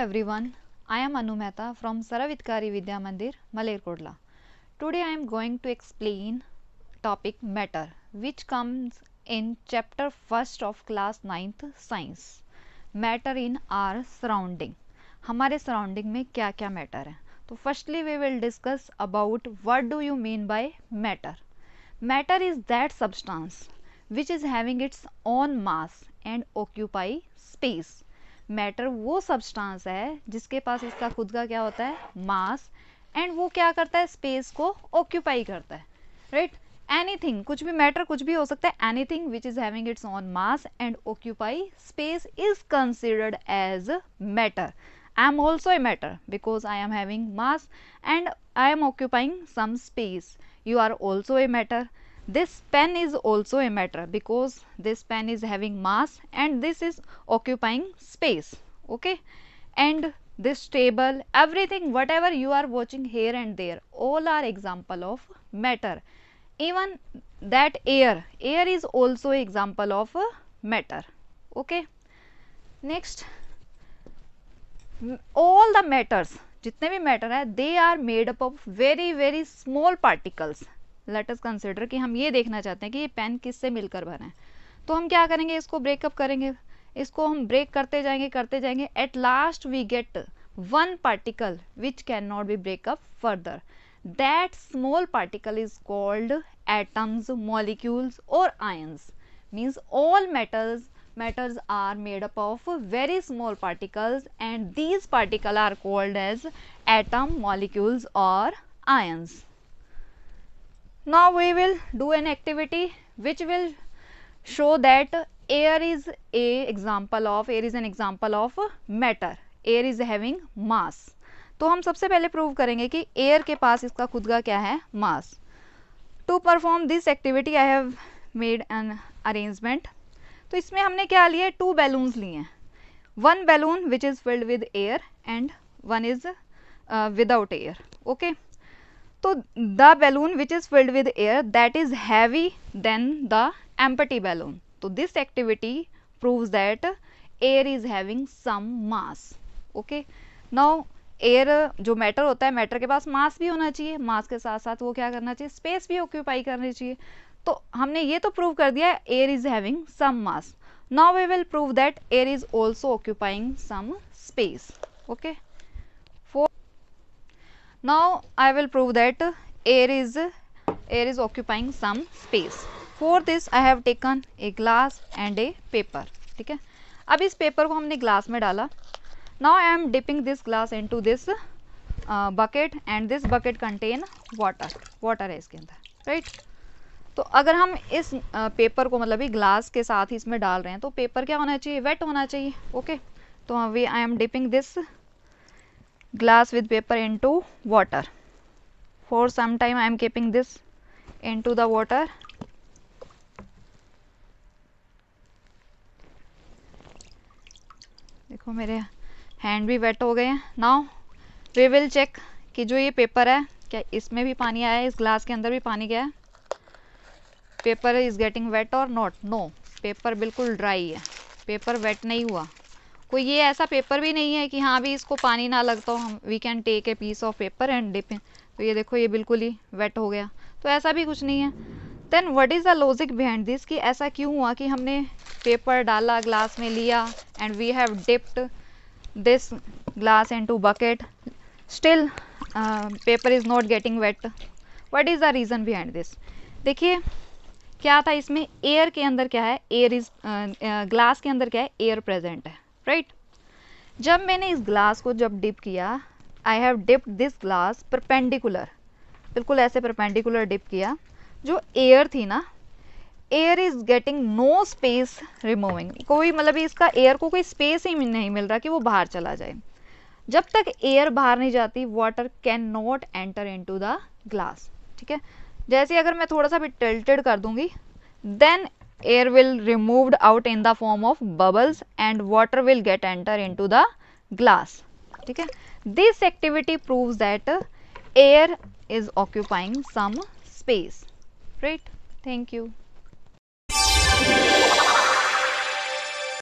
everyone, I am Anu Mehta from Saravitkari Vidya Mandir, Malerkodla. Today I am going to explain topic matter which comes in chapter 1st of class 9th science. Matter in our surrounding. हमारे surrounding में क्या क्या matter है. तो firstly we will discuss about what do you mean by matter. Matter is that substance which is having its own mass and occupy space. Matter वो substance है जिसके पास इसका खुद का क्या होता है, मास, एंड वो क्या करता है, स्पेस को ऑक्यूपाई करता है, राइट. एनीथिंग, कुछ भी मैटर कुछ भी हो सकता है, anything which is having its own mass and occupy space is considered as matter. I am also a matter because I am having mass and I am occupying some space. You are also a matter. This pen is also a matter because this pen is having mass and this is occupying space. Okay, and this table, everything whatever you are watching here and there, all are example of matter. Even that air is also example of matter. Okay, next, all the matters, जितने भी matter है, they are made up of very very small particles. Let us consider कि हम ये देखना चाहते हैं कि ये पेन किससे मिलकर बना है. तो हम क्या करेंगे, इसको ब्रेकअप करेंगे, इसको हम ब्रेक करते जाएंगे. At last we get one particle which can not be break up further. That small particle is called atoms, molecules और ions. Means all matters are made up of very small particles and these particles are called as atom, molecules or ions. Now we will do an activity which will show that air is an example of matter. Air is having mass. तो हम सबसे पहले prove करेंगे कि air के पास इसका खुद का क्या है, mass. To perform this activity I have made an arrangement. तो इसमें हमने क्या लिए, 2 बैलून्स लिए हैं. One balloon which is filled with air and one is without air. Okay, तो the balloon which is filled with air that is heavy then the empty balloon. तो this activity proves that air is having some mass. Okay, now air जो matter होता है, matter के पास मास भी होना चाहिए, मास के साथ साथ वो क्या करना चाहिए, स्पेस भी ऑक्यूपाई करनी चाहिए. तो हमने ये तो प्रूव कर दिया air is having some mass. Now we will prove that air is also occupying some space. Okay, now I will prove that air is occupying some space. For this I have taken a glass and a paper. ठीक है, अब इस paper को हमने glass में डाला. Now I am dipping this glass into this bucket and this bucket contain water है इसके अंदर, राइट. तो अगर हम इस पेपर को मतलब ग्लास के साथ ही इसमें डाल रहे हैं तो पेपर क्या होना चाहिए, वेट होना चाहिए. ओके, तो I am dipping this glass with paper into water. For some time I am keeping this into the water. देखो मेरे हैंड भी वेट हो गए हैं. नाउ वी विल चेक कि जो ये पेपर है क्या इसमें भी पानी आया है, इस ग्लास के अंदर भी पानी गया है. पेपर इज गेटिंग वेट और नॉट. नो, पेपर बिल्कुल ड्राई है, पेपर वेट नहीं हुआ. कोई ये ऐसा पेपर भी नहीं है कि हाँ भी इसको पानी ना लगता हो, हम we can take a piece of paper and dip in. तो ये देखो ये बिल्कुल ही वेट हो गया. तो ऐसा भी कुछ नहीं है. Then what is the logic behind this, कि ऐसा क्यों हुआ कि हमने पेपर डाला, ग्लास में लिया and we have dipped this glass into bucket, still paper is not getting wet. What is the reason behind this. देखिए क्या था इसमें, एयर के अंदर क्या है, एयर इज ग्लास के अंदर क्या है, एयर प्रेजेंट है, राइट. जब मैंने इस ग्लास को जब डिप किया, I have dipped this glass perpendicular, बिल्कुल ऐसे परपेंडिकुलर डिप किया. जो एयर थी ना, air is getting no space removing. कोई मतलब इसका एयर को कोई स्पेस ही नहीं मिल रहा कि वो बाहर चला जाए. जब तक एयर बाहर नहीं जाती, water can not enter into the glass. ठीक है, जैसे अगर मैं थोड़ा सा भी टिल्टेड कर दूंगी, then air will removed out in the form of bubbles and water will get enter into the glass. ठीक है, this activity proves that air is occupying some space, right. Thank you.